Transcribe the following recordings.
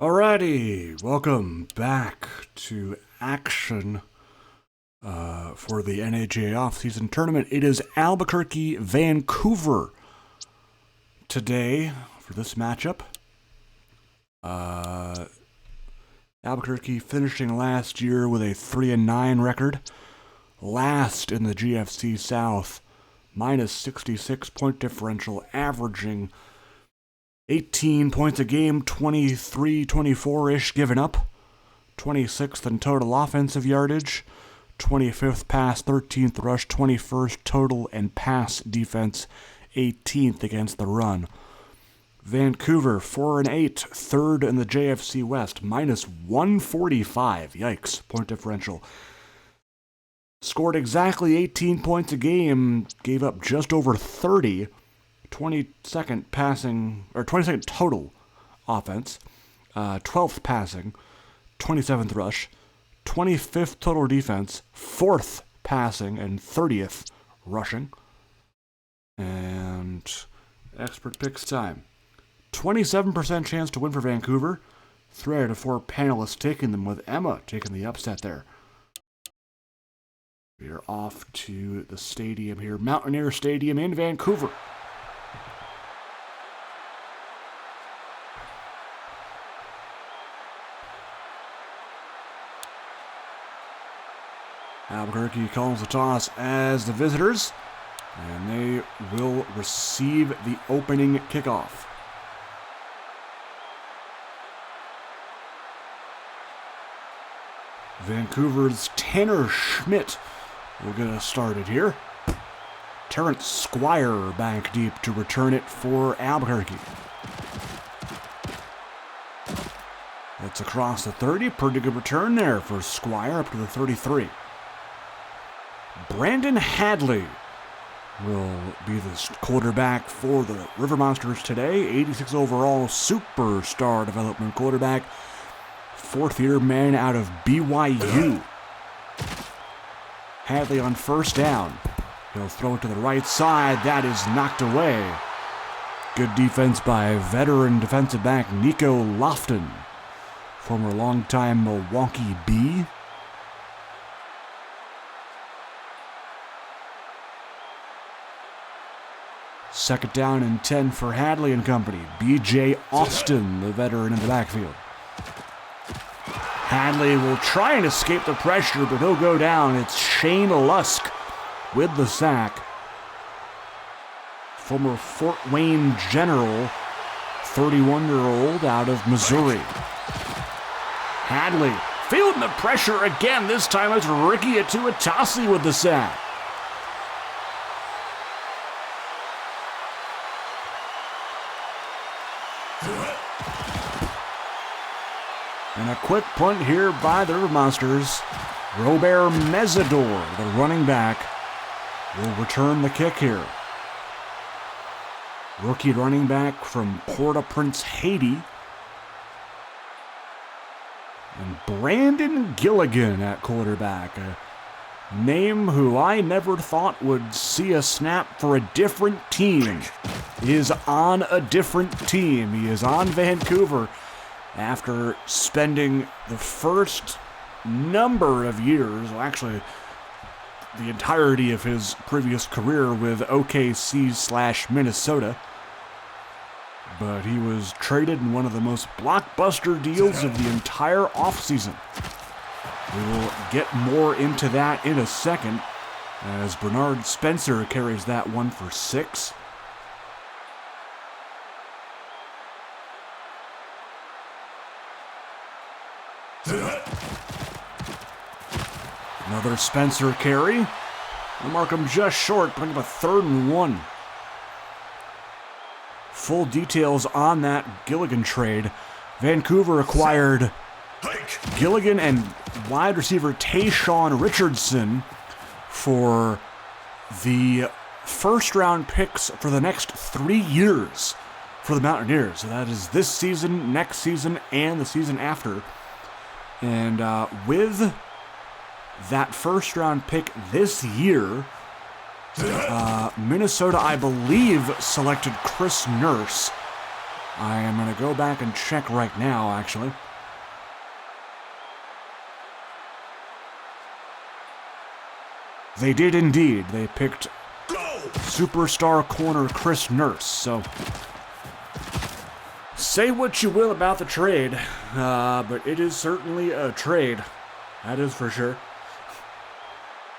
Alrighty, welcome back to action for the NAGA Offseason tournament. It is Albuquerque, Vancouver today for this matchup. Albuquerque finishing last year with a 3-9 record, last in the GFC South, minus 66 point differential, averaging 18 points a game, 23, 24-ish given up, 26th in total offensive yardage, 25th pass, 13th rush, 21st total and pass defense, 18th against the run. Vancouver, 4-8, third in the JFC West, minus 145, yikes, point differential. Scored exactly 18 points a game, gave up just over 30, 22nd passing, or 22nd total offense, 12th passing, 27th rush, 25th total defense, 4th passing, and 30th rushing. And expert picks time. 27% chance to win for Vancouver. 3 out of 4 panelists taking them, with Emma taking the upset there. We are off to the stadium here, Mountaineers Stadium in Vancouver. Albuquerque calls the toss as the visitors, and they will receive the opening kickoff. Vancouver's Tanner Schmidt will get us started here. Terrence Squire back deep to return it for Albuquerque. That's across the 30. Pretty good return there for Squire up to the 33. Brandon Hadley will be the quarterback for the River Monsters today. 86 overall superstar development quarterback. 4th-year man out of BYU. Hadley on first down. He'll throw it to the right side. That is knocked away. Good defense by veteran defensive back Nico Lofton, former longtime Milwaukee Bee. Second down and 10 for Hadley and company. B.J. Austin, the veteran in the backfield. Hadley will try and escape the pressure, but he'll go down. It's Shane Lusk with the sack. Former Fort Wayne General, 31-year-old out of Missouri. Hadley feeling the pressure again. This time it's Ricky Atuatasi with the sack. And a quick punt here by the River Monsters. Robert Mesador, the running back, will return the kick here. Rookie running back from Port-au-Prince, Haiti. And Brandon Gilligan at quarterback, a name who I never thought would see a snap for a different team. He is on a different team. He is on Vancouver after spending the first number of years, well, actually the entirety of his previous career with OKC/Minnesota. But he was traded in one of the most blockbuster deals of the entire offseason. We will get more into that in a second, as Bernard Spencer carries that one for 6. Another Spencer carry. We'll mark him just short, bring him a 3rd and 1. Full details on that Gilligan trade. Vancouver acquired Gilligan and wide receiver Tayshawn Richardson for the first-round picks for the next 3 years for the Mountaineers. So that is this season, next season, and the season after. And with that first-round pick this year, Minnesota, I believe, selected Chris Nurse I am going to go back and check right now, actually. They did indeed. They picked superstar corner Chris Nurse, so say what you will about the trade, but it is certainly a trade. That is for sure.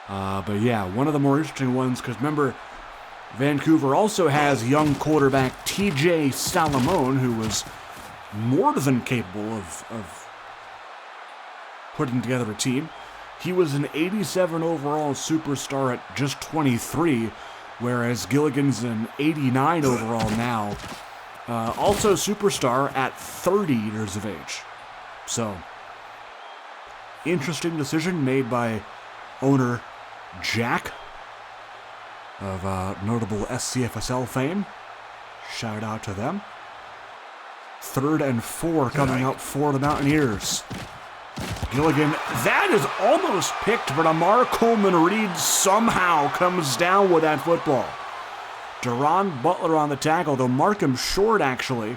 But yeah, one of the more interesting ones, because remember, Vancouver also has young quarterback TJ Salomon, who was more than capable of putting together a team. He was an 87 overall superstar at just 23, whereas Gilligan's an 89 overall now. Also superstar at 30 years of age. So, interesting decision made by owner Jack of notable SCFSL fame. Shout out to them. 3rd and 4 coming up for the Mountaineers. Gilligan, that is almost picked, but Amar Coleman-Reed somehow comes down with that football. Deron Butler on the tackle. They'll mark him short, actually.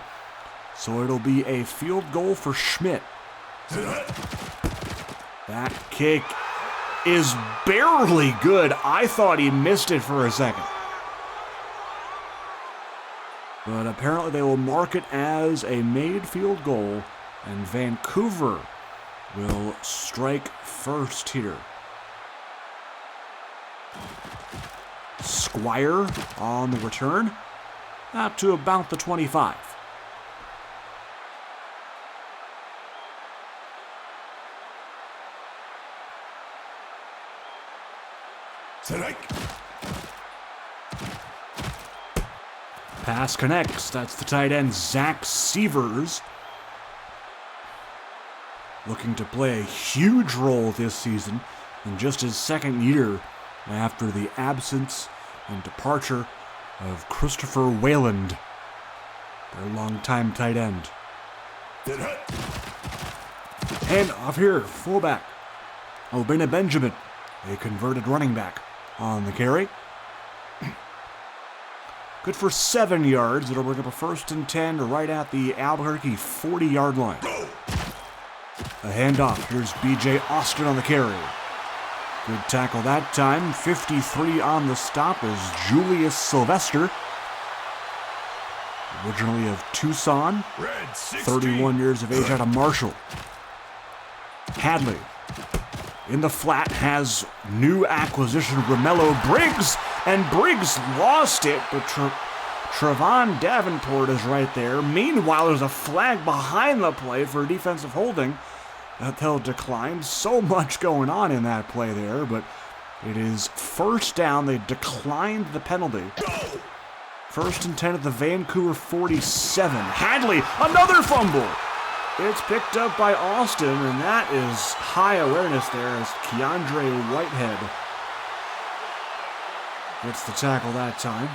So it'll be a field goal for Schmidt. That kick is barely good. I thought he missed it for a second. But apparently they will mark it as a made field goal, and Vancouver will strike first here. Squire on the return, out to about the 25. Pass connects. That's the tight end, Zach Severs. Looking to play a huge role this season in just his second year after the absence and departure of Christopher Wayland, their longtime tight end. And off here, fullback, Obina Benjamin, a converted running back on the carry. Good for 7 yards. It'll bring up a 1st and 10 right at the Albuquerque 40-yard line. A handoff. Here's B.J. Austin on the carry. Good tackle that time. 53 on the stop is Julius Sylvester. Originally of Tucson. 31 years of age out of Marshall. Hadley in the flat has new acquisition Romello Briggs. And Briggs lost it, but Trevon Davenport is right there. Meanwhile, there's a flag behind the play for defensive holding that they'll decline. So much going on in that play there, but it is 1st down. They declined the penalty. 1st and 10 at the Vancouver 47. Hadley, another fumble. It's picked up by Austin, and that is high awareness there as Keandre Whitehead gets the tackle that time.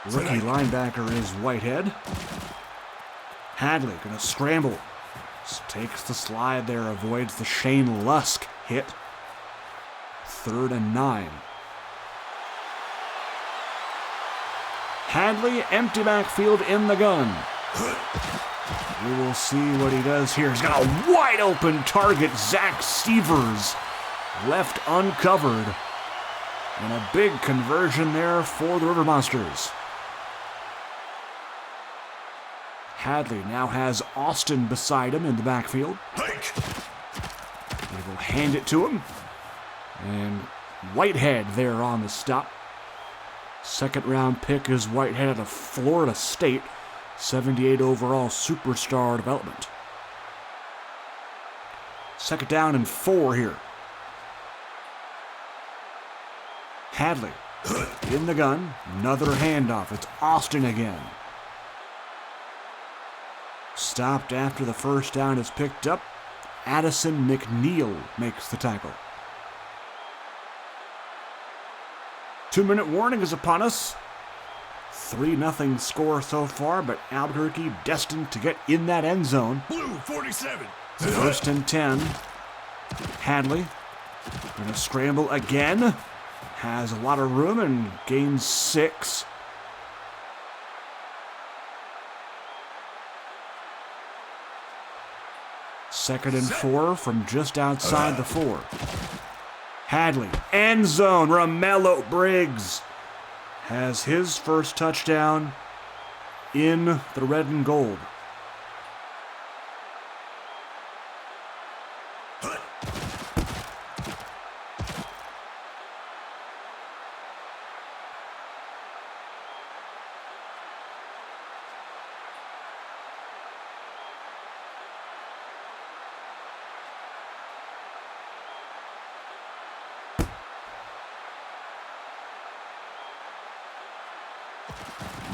Rookie linebacker is Whitehead. Hadley gonna scramble. Takes the slide there, avoids the Shane Lusk hit. 3rd and 9. Hadley, empty backfield in the gun. We will see what he does here. He's got a wide open target, Zach Severs, left uncovered. And a big conversion there for the River Monsters. Hadley now has Austin beside him in the backfield. They will hand it to him. And Whitehead there on the stop. 2nd round pick is Whitehead out of Florida State. 78 overall superstar development. 2nd down and 4 here. Hadley in the gun. Another handoff. It's Austin again. Stopped after the 1st down is picked up. Addison McNeil makes the tackle. 2-minute warning is upon us. 3-0 score so far, but Albuquerque destined to get in that end zone. Blue 47. 1st and 10. Hadley gonna scramble again. Has a lot of room and gains 6. 2nd and 4 from just outside the 4. Hadley, end zone. Romello Briggs has his first touchdown in the red and gold.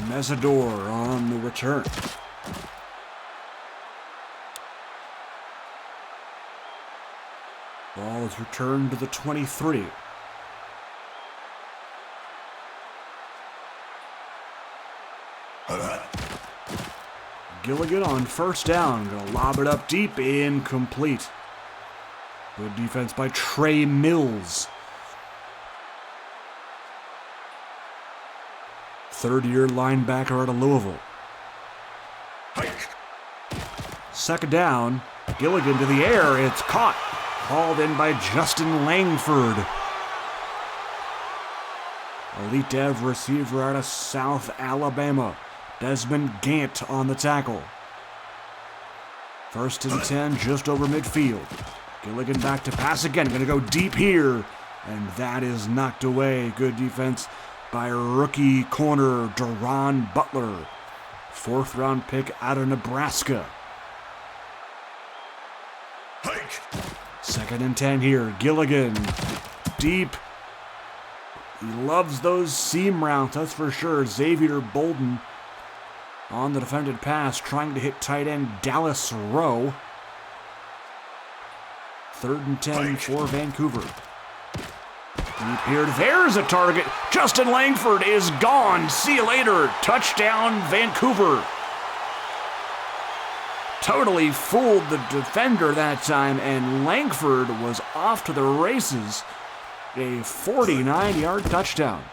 Mesidor on the return. Ball is returned to the 23. Gilligan on first down. Gonna lob it up deep. Incomplete. Good defense by Trey Mills. Third-year linebacker out of Louisville. 2nd down. Gilligan to the air. It's caught. Hauled in by Justin Langford. Elite Dev receiver out of South Alabama. Desmond Gant on the tackle. 1st and 10, just over midfield. Gilligan back to pass again. Going to go deep here. And that is knocked away. Good defense by rookie corner Deron Butler. 4th-round pick out of Nebraska. 2nd and 10 here. Gilligan. Deep. He loves those seam routes, that's for sure. Xavier Bolden on the defended pass, trying to hit tight end Dallas Rowe. 3rd and 10 for Vancouver. Deep here. There's a target. Justin Langford is gone. See you later. Touchdown, Vancouver. Totally fooled the defender that time, and Langford was off to the races. A 49-yard touchdown.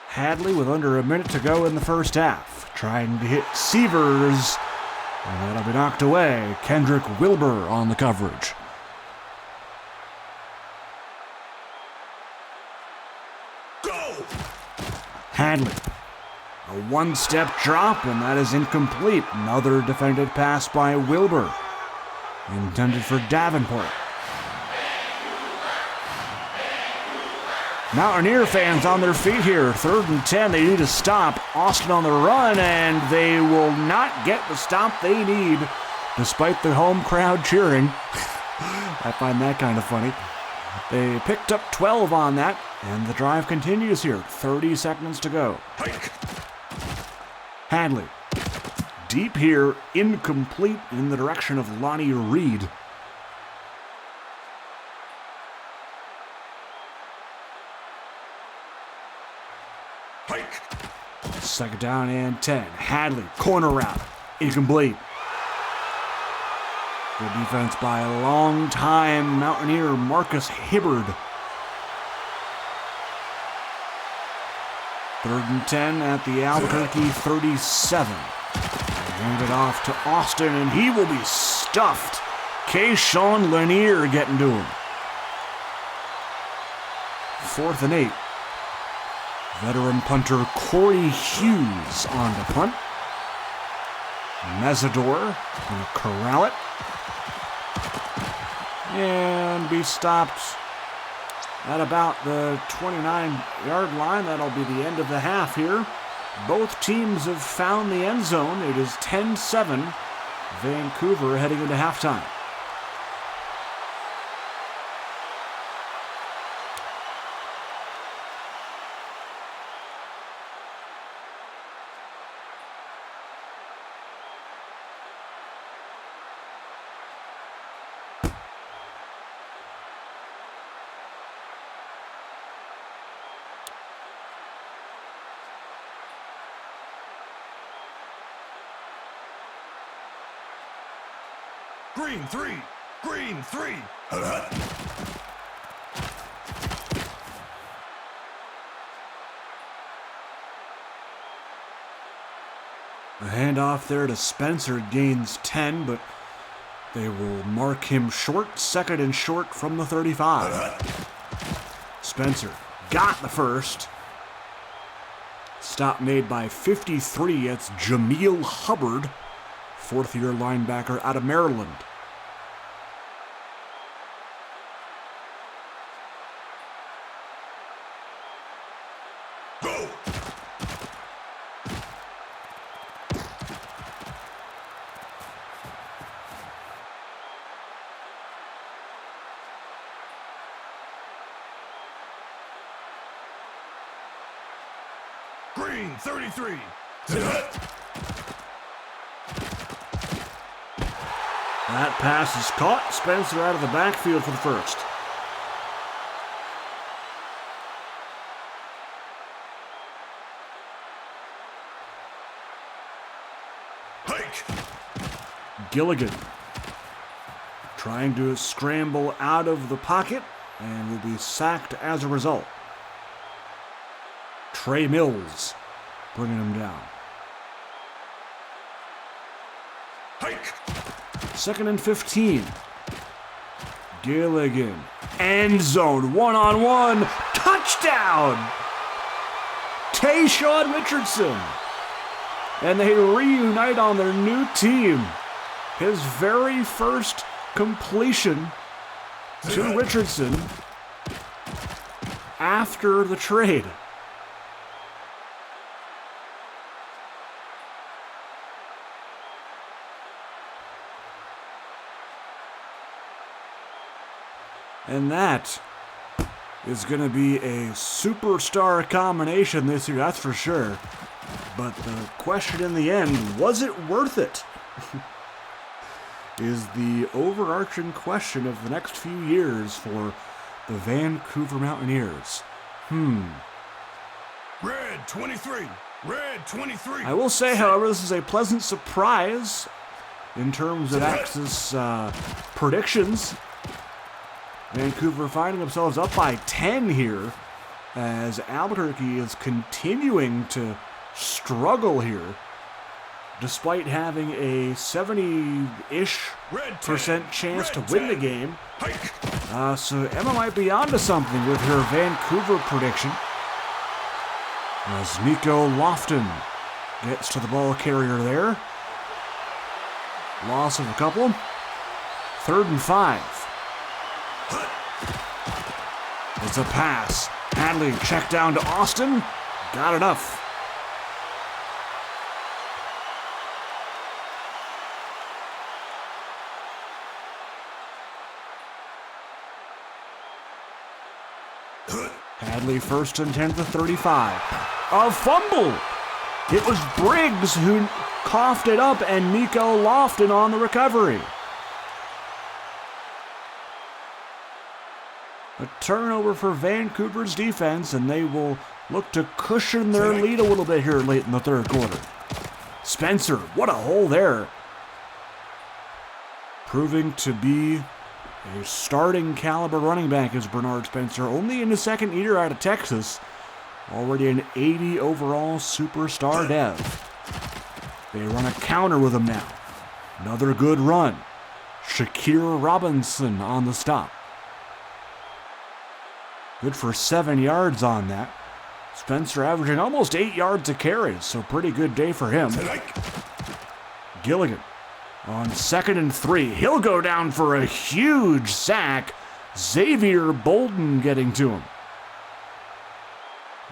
Hadley with under a minute to go in the first half, trying to hit Severs, and that'll be knocked away. Kendrick Wilbur on the coverage. Go! Hadley, a one-step drop, and that is incomplete. Another defended pass by Wilbur, intended for Davenport. Mountaineer fans on their feet here. 3rd and 10. They need to stop. Austin on the run, and they will not get the stop they need, despite the home crowd cheering. I find that kind of funny. They picked up 12 on that, and the drive continues here. 30 seconds to go. Hadley. Deep here, incomplete in the direction of Lonnie Reed. Second down and 10. Hadley, corner route, incomplete. Good defense by a long-time Mountaineer Marcus Hibbard. 3rd and 10 at the Albuquerque 37. Hand it off to Austin, and he will be stuffed. Kayshawn Lanier getting to him. 4th and 8. Veteran punter Corey Hughes on the punt. Mesidor gonna corral it. And be stopped at about the 29-yard line. That'll be the end of the half here. Both teams have found the end zone. It is 10-7. Vancouver heading into halftime. Green 3. Green 3. A handoff there to Spencer, gains 10, but they will mark him short, second and short from the 35. Spencer got the first. Stop made by 53. It's Jameel Hubbard, fourth-year linebacker out of Maryland. Go! Green 33. That pass is caught. Spencer out of the backfield for the first. Hike. Gilligan trying to scramble out of the pocket and will be sacked as a result. Trey Mills bringing him down. Hike. Second and 15. Gilligan. End zone. One-on-one. Touchdown! Tayshaun Richardson. And they reunite on their new team. His very first completion to Richardson after the trade. And that is going to be a superstar combination this year, that's for sure. But the question in the end, was it worth it? Is the overarching question of the next few years for the Vancouver Mountaineers. Red 23. Red 23. I will say, however, this is a pleasant surprise in terms of Axis predictions. Vancouver finding themselves up by 10 here as Albuquerque is continuing to struggle here despite having a 70-ish% chance to win the game. So Emma might be onto something with her Vancouver prediction as Nico Lofton gets to the ball carrier there. Loss of a couple. 3rd and 5. It's a pass. Hadley checked down to Austin. Got enough. Hadley 1st and 10 to 35. A fumble. It was Briggs who coughed it up and Nico Lofton on the recovery. A turnover for Vancouver's defense, and they will look to cushion their lead a little bit here late in the 3rd quarter. Spencer, what a hole there. Proving to be a starting caliber running back is Bernard Spencer, only in his 2nd year out of Texas. Already an 80 overall superstar dev. They run a counter with him now. Another good run. Shakir Robinson on the stop. Good for 7 yards on that. Spencer averaging almost 8 yards a carry, so pretty good day for him. Gilligan on 2nd and 3. He'll go down for a huge sack. Xavier Bolden getting to him.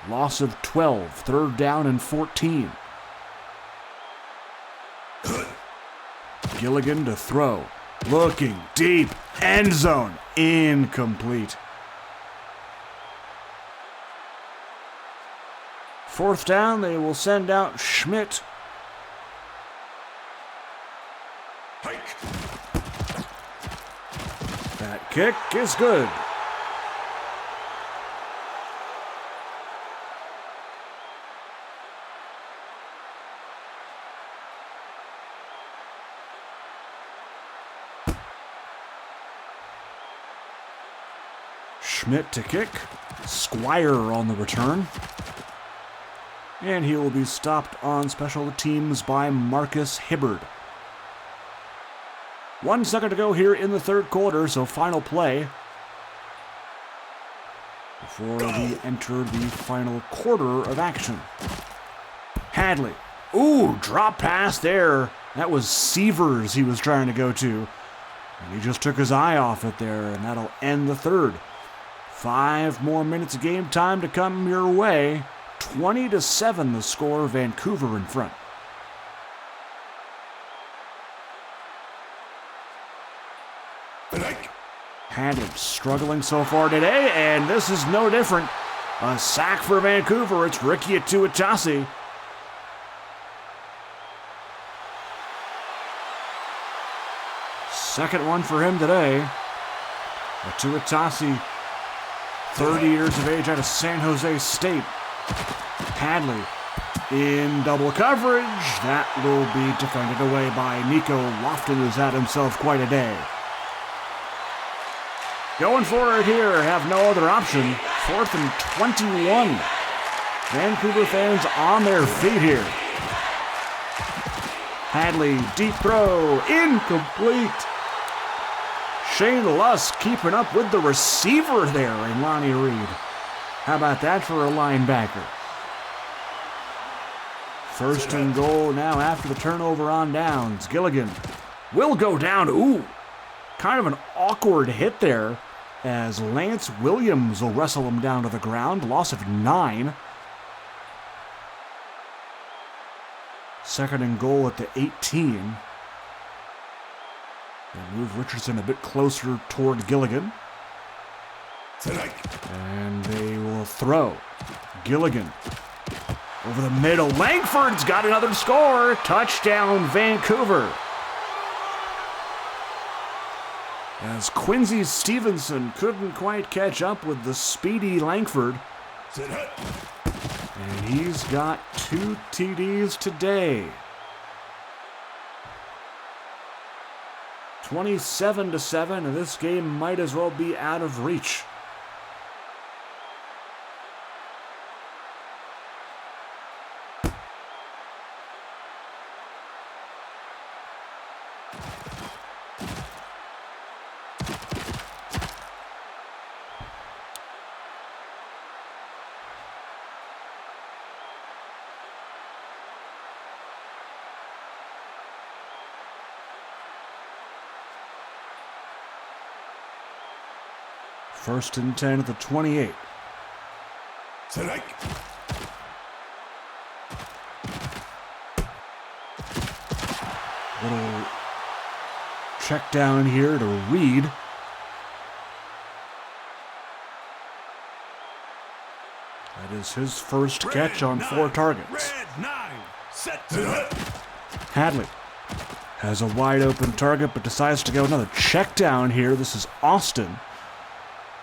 Loss of 12. 3rd down and 14. Gilligan to throw. Looking deep. End zone. Incomplete. 4th down, they will send out Schmidt. That kick is good. Schmidt to kick. Squire on the return. And he will be stopped on special teams by Marcus Hibbard. 1 second to go here in the third quarter, so final play before we enter the final quarter of action. Hadley. Ooh, drop pass there. That was Severs he was trying to go to. And he just took his eye off it there, and that'll end the third. 5 more minutes of game time to come your way. 20-7 the score, Vancouver in front. Hadley struggling so far today, and this is no different. A sack for Vancouver. It's Ricky Atuatasi. Second one for him today. Atuatasi, 30 years of age out of San Jose State. Hadley in double coverage. That will be defended away by Nico Lofton, who's had himself quite a day. Going for it here, have no other option. 4th and 21. Vancouver fans on their feet here. Hadley, deep throw, incomplete. Shane Lusk keeping up with the receiver there in Lonnie Reed. How about that for a linebacker? 1st and goal now after the turnover on downs. Gilligan will go down. Ooh, kind of an awkward hit there as Lance Williams will wrestle him down to the ground. Loss of 9. 2nd and goal at the 18. They move Richardson a bit closer toward Gilligan. And they will throw. Gilligan over the middle. Langford's got another score. Touchdown, Vancouver. As Quincy Stevenson couldn't quite catch up with the speedy Langford. And he's got 2 TDs today. 27-7, and this game might as well be out of reach. First and 10 at the 28. Little check down here to Reed. That is his first catch on 4 targets. Hadley has a wide open target but decides to go another check down here. This is Austin.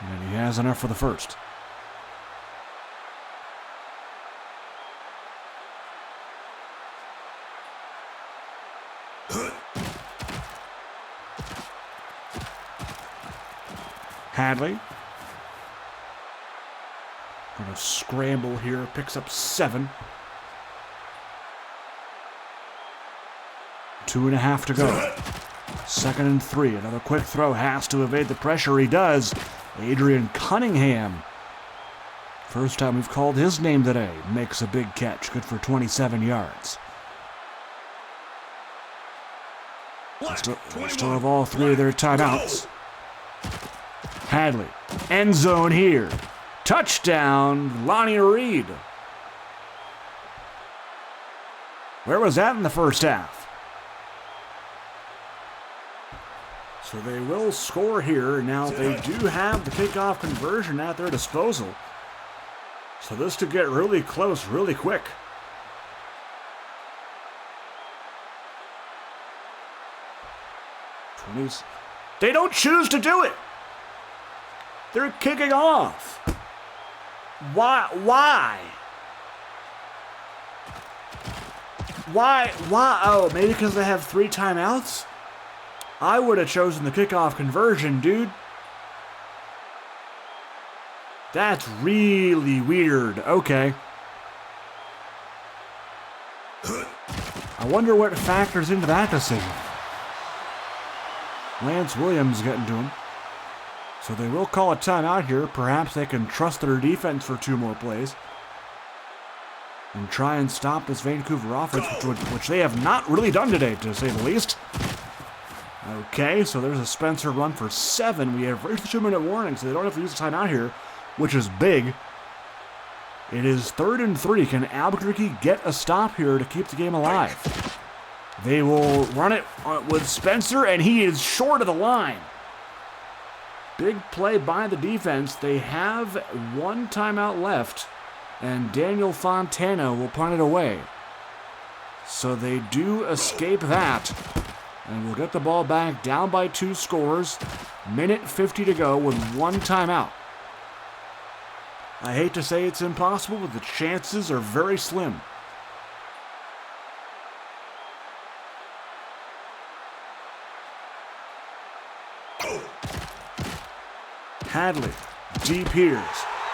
And he has enough for the first. Hadley. Going to scramble here. Picks up 7. 2.5 to go. 2nd and 3. Another quick throw. Has to evade the pressure. He does. Adrian Cunningham. First time we've called his name today. Makes a big catch. Good for 27 yards. Still have all 3 of their timeouts. Hadley. End zone here. Touchdown, Lonnie Reed. Where was that in the first half? So they will score here. Now they do have the kickoff conversion at their disposal. So this could get really close really quick. They don't choose to do it. They're kicking off. Why? Oh, maybe because they have 3 timeouts? I would have chosen the kickoff conversion, dude. That's really weird. Okay. I wonder what factors into that decision. Lance Williams getting to him. So they will call a timeout here. Perhaps they can trust their defense for 2 more plays and try and stop this Vancouver offense, which they have not really done today, to say the least. Okay, so there's a Spencer run for 7. We have reached the 2-minute warning, so they don't have to use a timeout here, which is big. It is 3rd and 3. Can Albuquerque get a stop here to keep the game alive? They will run it with Spencer, and he is short of the line. Big play by the defense. They have 1 timeout left, and Daniel Fontana will punt it away. So they do escape that, and we'll get the ball back down by 2 scores. Minute 50 to go with 1 timeout. I hate to say it's impossible, but the chances are very slim. Hadley, deep here's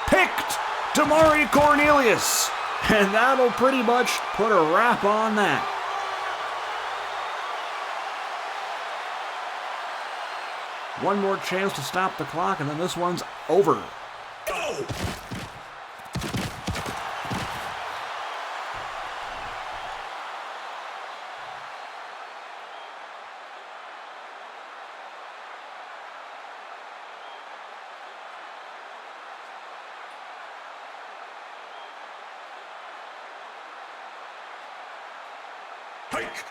picked. Damari Cornelius, and that'll pretty much put a wrap on that. One more chance to stop the clock, and then this one's over. Go! Hike!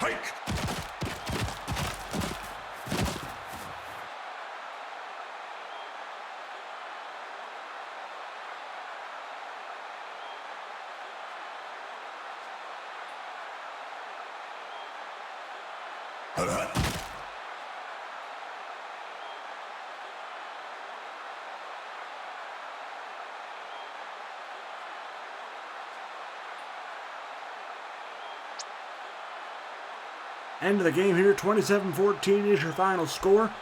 Hike! End of the game here, 27-14 is your final score.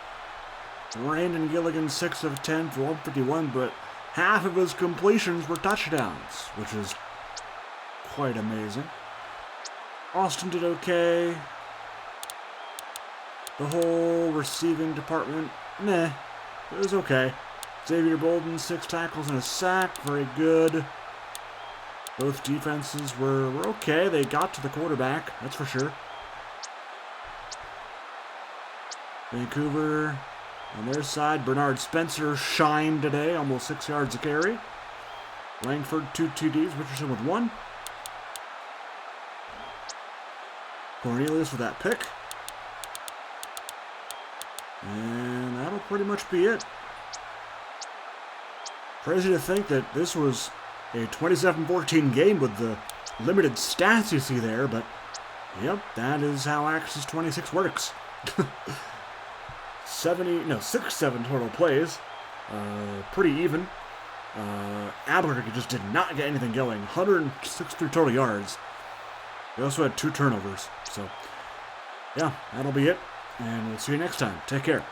Brandon Gilligan 6 of 10 for 151, but half of his completions were touchdowns, which is quite amazing. Austin did okay. The whole receiving department, it was okay. Xavier Bolden, 6 tackles and a sack, very good. Both defenses were okay. They got to the quarterback, that's for sure. Vancouver, on their side, Bernard Spencer shined today, almost 6 yards a carry. Langford, 2 TDs, Richardson with 1. Cornelius with that pick. And that'll pretty much be it. Crazy to think that this was a 27-14 game with the limited stats you see there, but yep, that is how Axis 26 works. 6-7 total plays. Pretty even. Albuquerque just did not get anything going. 163 total yards. They also had 2 turnovers. So, yeah, that'll be it. And we'll see you next time. Take care.